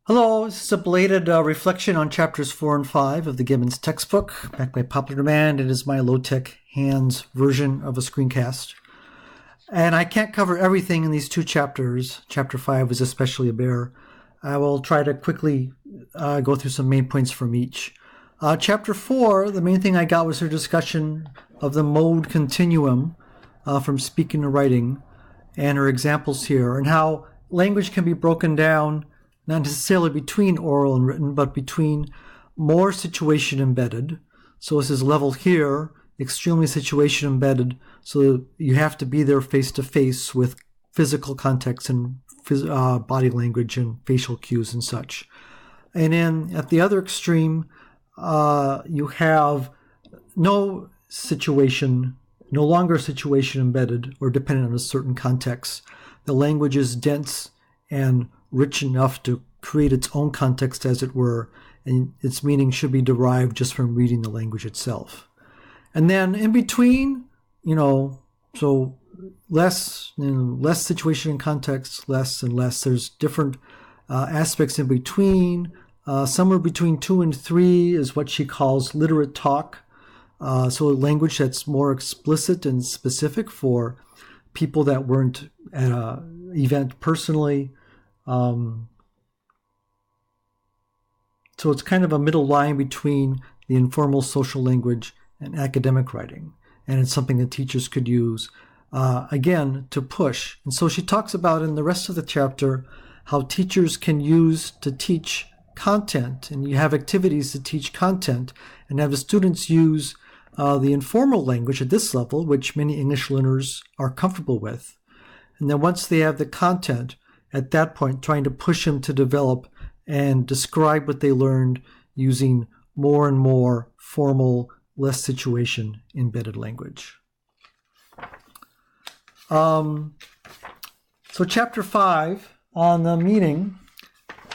Hello, this is a belated reflection on chapters 4 and 5 of the Gibbons textbook. Back by popular demand, it is my low-tech hands version of a screencast. And I can't cover everything in these two chapters. Chapter 5 is especially a bear. I will try to quickly go through some main points from each. Chapter 4, the main thing I got was her discussion of the mode continuum from speaking to writing and her examples here, and how language can be broken down not necessarily between oral and written, but between more situation embedded. So this is level here, extremely situation embedded, so you have to be there face to face with physical context and body language and facial cues and such. And then at the other extreme, you have no longer situation embedded or dependent on a certain context. The language is dense and rich enough to create its own context, as it were, and its meaning should be derived just from reading the language itself. And then in between, so less situation and context, less and less. There's different aspects in between. Somewhere between 2 and 3 is what she calls literate talk. So a language that's more explicit and specific for people that weren't at an event personally. So it's kind of a middle line between the informal social language and academic writing. And it's something that teachers could use, again, to push. And so she talks about in the rest of the chapter how teachers can use to teach content. And you have activities to teach content and have the students use the informal language at this level, which many English learners are comfortable with. And then once they have the content, at that point, trying to push them to develop and describe what they learned using more and more formal, less situation embedded language. So chapter 5 on the meaning,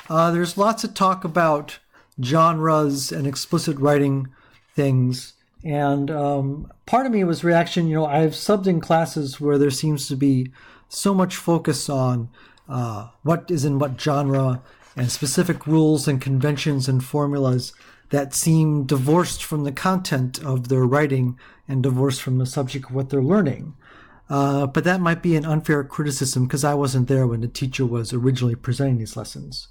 there's lots of talk about genres and explicit writing things. And part of me was reaction, I've subbed in classes where there seems to be so much focus on what is in what genre and specific rules and conventions and formulas that seem divorced from the content of their writing and divorced from the subject of what they're learning. But that might be an unfair criticism because I wasn't there when the teacher was originally presenting these lessons.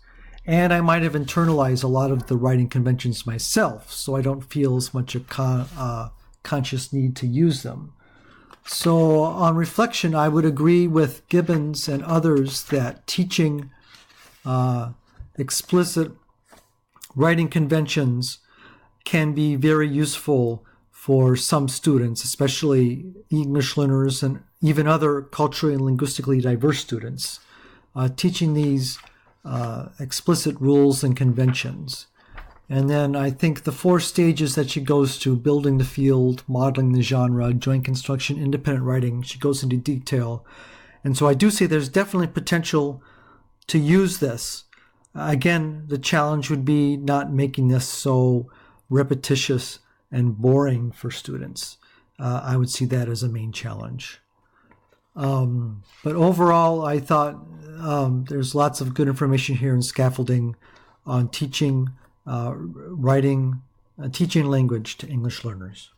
And I might have internalized a lot of the writing conventions myself, so I don't feel as much a conscious need to use them. So on reflection, I would agree with Gibbons and others that teaching explicit writing conventions can be very useful for some students, especially English learners and even other culturally and linguistically diverse students. Teaching these explicit rules and conventions. And then I think the 4 stages that she goes to, building the field, modeling the genre, joint construction, independent writing, she goes into detail. And so I do say there's definitely potential to use this. Again, the challenge would be not making this so repetitious and boring for students. I would see that as a main challenge. But overall, I thought there's lots of good information here in scaffolding on teaching, writing, teaching language to English learners.